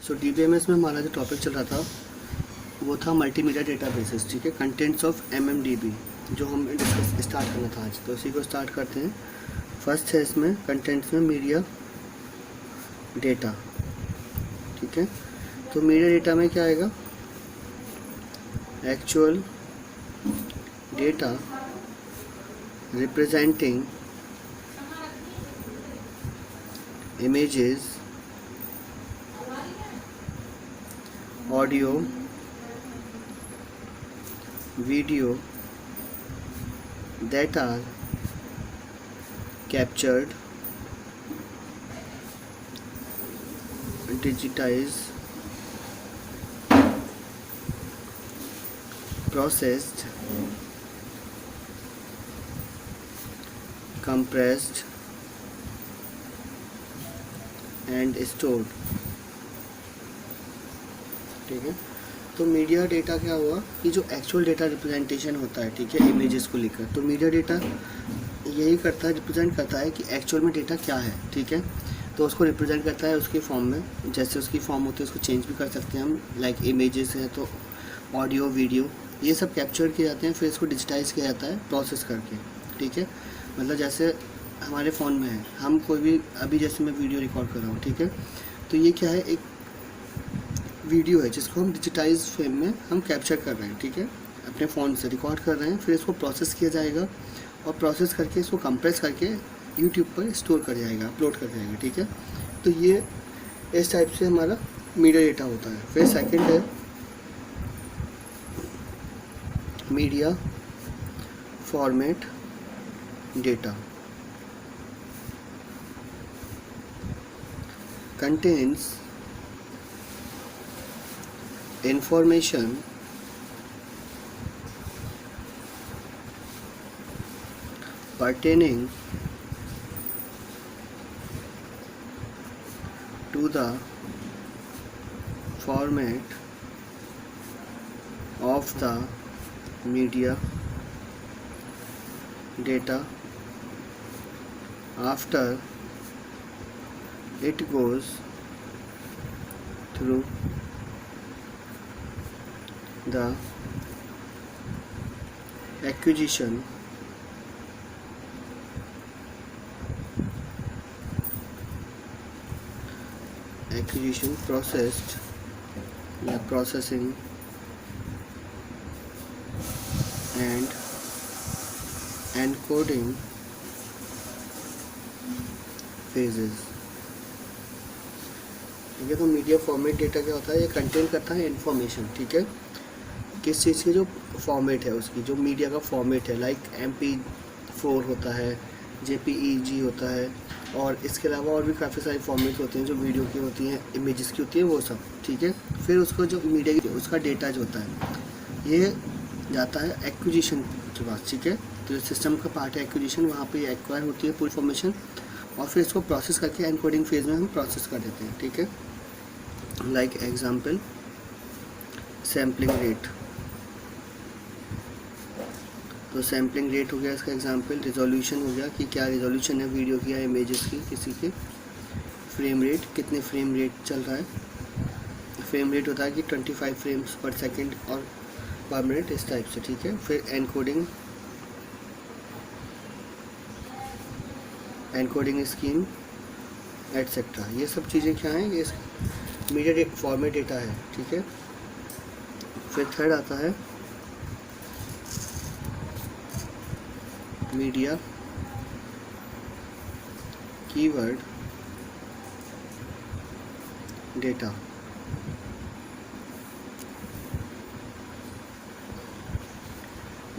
सो DBMS में हमारा जो टॉपिक चल रहा था वो था मल्टीमीडिया डेटाबेसेस, ठीक है, कंटेंट्स ऑफ MMDB, जो हम डिस्कस स्टार्ट करना था आज। तो इसी को स्टार्ट करते हैं। फर्स्ट है इसमें कंटेंट्स में मीडिया डेटा, ठीक है। तो मीडिया डेटा में क्या आएगा? Actual data representing images, audio, video that are captured, digitized, processed, compressed and stored, ठीक है। तो मीडिया डेटा क्या हुआ कि जो एक्चुअल डेटा रिप्रेजेंटेशन होता है, ठीक है, इमेजेस को लेकर। तो मीडिया डेटा यही करता है, रिप्रेजेंट करता है कि एक्चुअल में डेटा क्या है, ठीक है। तो उसको रिप्रेजेंट करता है उसके फॉर्म में, जैसे उसकी फॉर्म होती है उसको चेंज भी कर सकते हैं हम, लाइक इमेजेस है तो ऑडियो वीडियो ये सब कैप्चर किए जाते हैं, फिर इसको डिजिटाइज किया जाता है प्रोसेस करके, ठीक है। मतलब जैसे हमारे फ़ोन में है, हम कोई भी अभी जैसे मैं वीडियो रिकॉर्ड कर रहा हूँ, ठीक है, तो ये क्या है, एक वीडियो है जिसको हम डिजिटाइज फ्रेम में हम कैप्चर कर रहे हैं, ठीक है, अपने फ़ोन से रिकॉर्ड कर रहे हैं, फिर इसको प्रोसेस किया जाएगा और प्रोसेस करके इसको कंप्रेस करके यूट्यूब पर स्टोर कर जाएगा, अपलोड कर जाएगा, ठीक है। तो ये इस टाइप से हमारा मीडिया डेटा होता है। फिर सेकंड है media format data, contains information pertaining to the format of the media data after it goes through the acquisition, processed या processing and encoding phases, ठीक है। तो मीडिया फॉर्मेट डेटा क्या होता है? ये कंटेन करता है इन्फॉर्मेशन, ठीक है, किस चीज़ की जो फॉर्मेट है उसकी, जो मीडिया का फॉर्मेट है, लाइक MP4 होता है, JPEG होता है, और इसके अलावा और भी काफ़ी सारी फॉर्मेट होती हैं जो वीडियो की होती हैं, इमेजेस की होती है, वो सब, ठीक है। फिर उसको जो मीडिया की उसका डेटा जो होता है ये जाता है एक्विजिशन के बाद, ठीक है। तो जो सिस्टम का पार्ट है एक्विजिशन, वहाँ पे ये एक्वायर होती है पूरी फॉर्मेशन, और फिर इसको प्रोसेस करके एनकोडिंग फेज में हम प्रोसेस कर देते हैं, ठीक है। लाइक एग्जाम्पल सैम्पलिंग रेट, तो सैम्पलिंग रेट हो गया इसका एग्जाम्पल। रिजोल्यूशन हो गया कि क्या रिजोल्यूशन है वीडियो की या इमेजेस की किसी के। फ्रेम रेट, कितने फ्रेम रेट चल रहा है, फ्रेम रेट होता है कि 25 फ्रेम्स पर सेकंड और पर मिनट, इस टाइप से, ठीक है। फिर एनकोडिंग स्कीम एटसेट्रा, ये सब चीज़ें क्या हैं, ये मीडिया फॉर्मेट डेटा है, ठीक है। फिर थर्ड आता है media keyword data,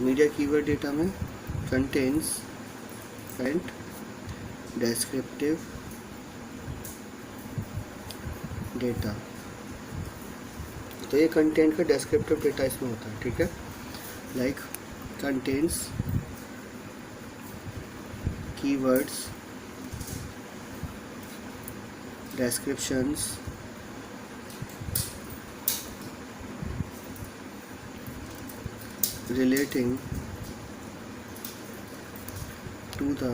media keyword data में कंटेन्स एंड डेस्क्रिप्टिव डेटा, तो ये कंटेंट का डेस्क्रिप्टिव डेटा इसमें होता है, ठीक है। Like contains keywords, descriptions, relating to the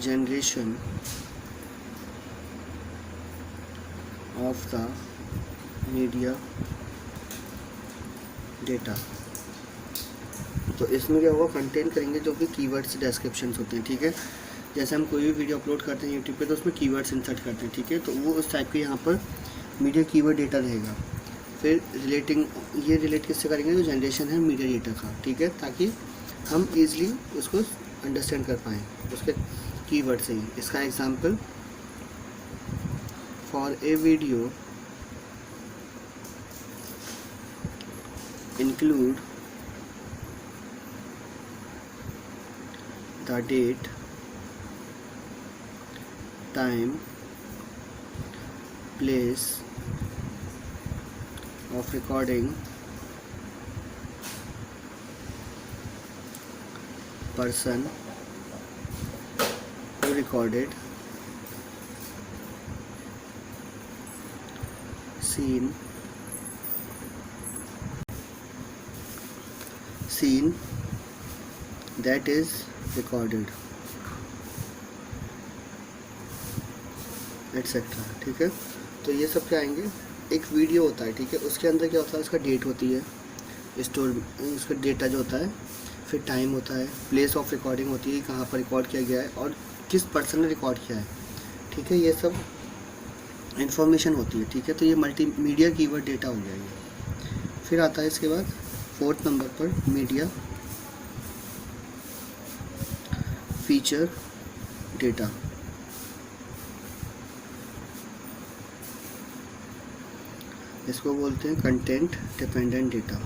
generation of the media data। तो इसमें क्या होगा, कंटेंट करेंगे जो कि कीवर्ड्स डिस्क्रिप्शंस होते हैं, ठीक है। जैसे हम कोई भी वीडियो अपलोड करते हैं यूट्यूब पे तो उसमें कीवर्ड्स इंसर्ट करते हैं, ठीक है। तो वो उस टाइप के यहाँ पर मीडिया कीवर्ड डेटा रहेगा। फिर रिलेटिंग, ये रिलेट किससे करेंगे, जो जनरेशन है मीडिया डेटा का, ठीक है, ताकि हम ईज़िली उसको अंडरस्टैंड कर पाएँ उसके कीवर्ड से ही। इसका example, for a video include the date, time, place of recording, person who recorded, scene that is recorded, etcetera, ठीक है। तो ये सब क्या आएंगे, एक वीडियो होता है, ठीक है, उसके अंदर क्या होता है, उसका डेट होती है स्टोर, उसका डेटा जो होता है, फिर टाइम होता है, प्लेस ऑफ रिकॉर्डिंग होती है, कहाँ पर रिकॉर्ड किया गया है और किस पर्सन ने रिकॉर्ड किया है, ठीक है, ये सब इंफॉर्मेशन होती है, ठीक है। तो ये मल्टीमीडिया कीवर्ड डेटा हो जाएगी। फिर आता है इसके बाद 4th नंबर पर मीडिया फीचर डेटा। इसको बोलते हैं कंटेंट डिपेंडेंट डेटा।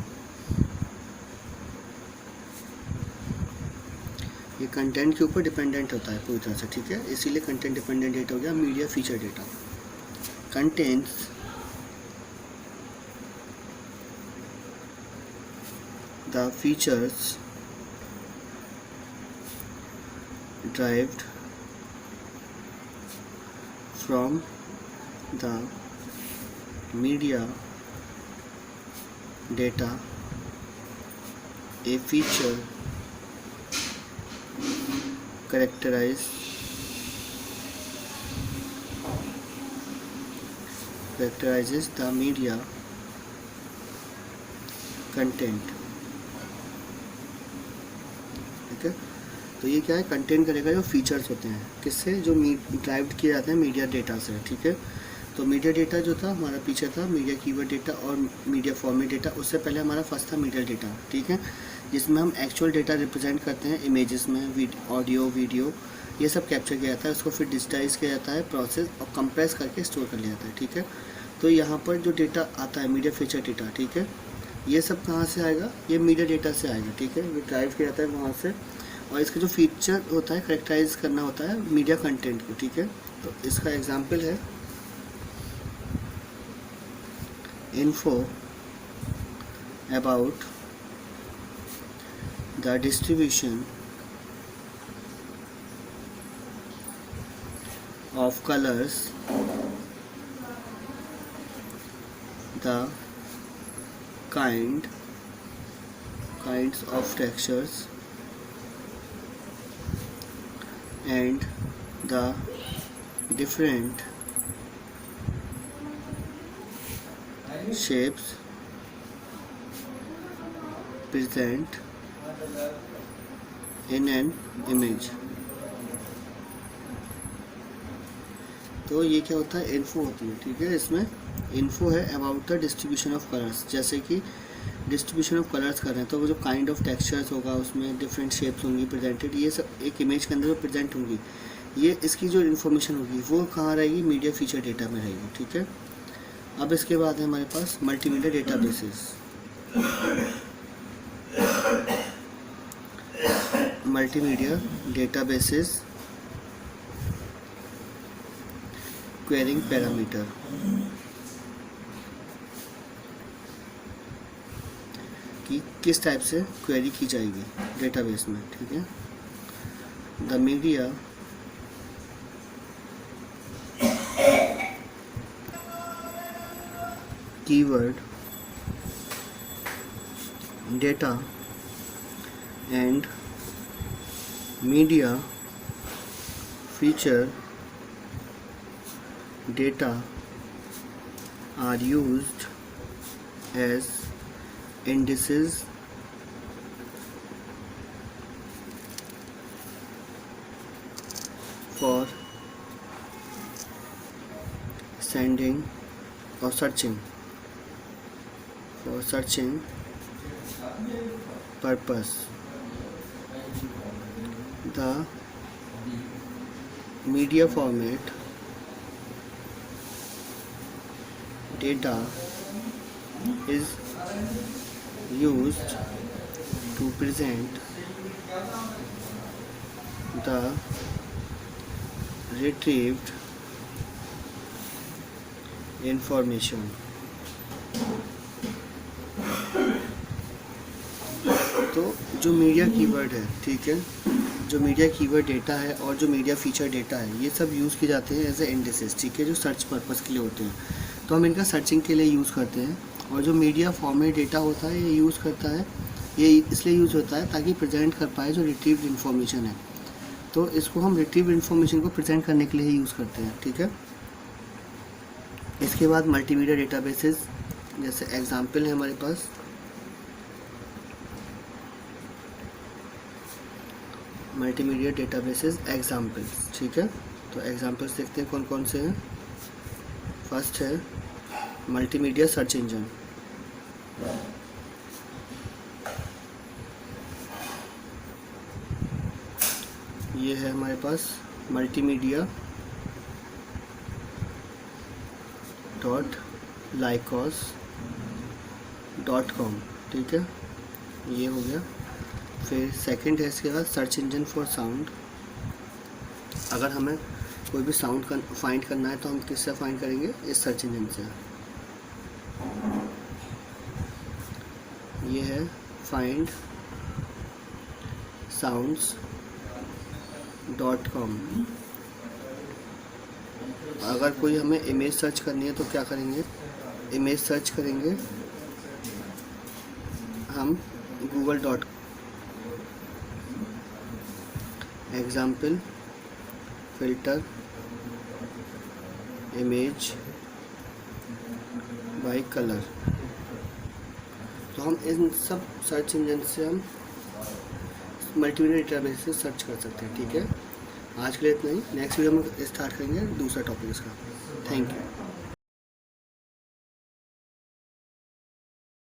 ये कंटेंट के ऊपर डिपेंडेंट होता है पूरी तरह से, ठीक है, इसीलिए कंटेंट डिपेंडेंट डेटा हो गया। Media feature data contents the features derived from the media data, a feature characterizes the media content, ठीक है। तो ये क्या है, कंटेंट करेगा जो फीचर्स होते हैं, किससे, जो ड्राइव किए जाते हैं मीडिया डेटा से, ठीक है। तो मीडिया डेटा जो था हमारा पीछे था मीडिया कीवर्ड डेटा और मीडिया फॉर्मेट डेटा, उससे पहले हमारा फर्स्ट था मीडिया डेटा, ठीक है, जिसमें हम एक्चुअल डेटा रिप्रेजेंट करते हैं इमेजेस में, ऑडियो, वीडियो, ये सब कैप्चर किया जाता है, उसको फिर डिजिटाइज किया जाता है, प्रोसेस और कंप्रेस करके स्टोर कर लिया जाता है, ठीक है। तो यहाँ पर जो डेटा आता है मीडिया फीचर डेटा, ठीक है, ये सब कहाँ से आएगा, ये मीडिया डेटा से आएगा, ठीक है, ये ड्राइव किया जाता है वहाँ से। और इसका जो फीचर होता है करेक्टराइज करना होता है मीडिया कंटेंट को, ठीक है। तो इसका एग्जांपल है info about the distribution of colors, the kinds of textures and the different shapes present in an image। तो ये क्या होता है, इन्फो होती है, ठीक है। इसमें इन्फो है about the distribution of colours, जैसे कि डिस्ट्रीब्यूशन ऑफ कलर्स कर रहे हैं तो वो जो काइंड ऑफ टेक्सचर्स होगा उसमें डिफरेंट शेप्स होंगी प्रेजेंटेड, ये सब एक इमेज के अंदर जो प्रेजेंट होंगी, ये इसकी जो इन्फॉर्मेशन होगी वो कहाँ रहेगी, मीडिया फीचर डेटा में रहेगी, ठीक है। अब इसके बाद है हमारे पास multimedia databases. Multimedia databases querying parameter, कि किस टाइप से क्वेरी की जाएगी डेटाबेस में, ठीक है। The media keyword data and media feature data are used as indices for sending or searching purpose. The media format data is used to present the retrieved information. तो जो media keyword है, ठीक है, जो media keyword data है और जो media feature data है, ये सब यूज़ किए जाते हैं एज ए इंडिसेस, ठीक है, जो सर्च पर्पस के लिए होते हैं। तो हम इनका सर्चिंग के लिए यूज़ करते हैं। और जो मीडिया फॉर्मेट डेटा होता है ये यूज़ करता है, ये इसलिए यूज़ होता है ताकि प्रेजेंट कर पाए जो रिट्रीव्ड इन्फॉर्मेशन है। तो इसको हम रिट्रीव इन्फॉर्मेशन को प्रेजेंट करने के लिए ही यूज़ करते हैं, ठीक है। इसके बाद मल्टीमीडिया डेटाबेसेस, जैसे एग्जांपल है हमारे पास मल्टीमीडिया डेटाबेसेस एग्जांपल्स, ठीक है। तो एग्जांपल्स देखते हैं कौन कौन से हैं। फर्स्ट है मल्टीमीडिया सर्च इंजन। ये है हमारे पास multimedia.lycos.com, ठीक है, ये हो गया। फिर सेकंड है इसके बाद सर्च इंजन फॉर साउंड। अगर हमें कोई भी साउंड फाइंड करना है तो हम किससे फाइंड करेंगे? इस सर्च इंजन से। ये है फाइंड sounds.com। अगर कोई हमें इमेज सर्च करनी है तो क्या करेंगे? इमेज सर्च करेंगे हम google.com। Example filter image by colour. तो हम इन सब सर्च इंजन से हम मल्टीमीडिया डेटाबेस से सर्च कर सकते हैं, ठीक है। आज के लिए इतना ही। नेक्स्ट वीडियो में स्टार्ट करेंगे दूसरा टॉपिक इसका। Thank you.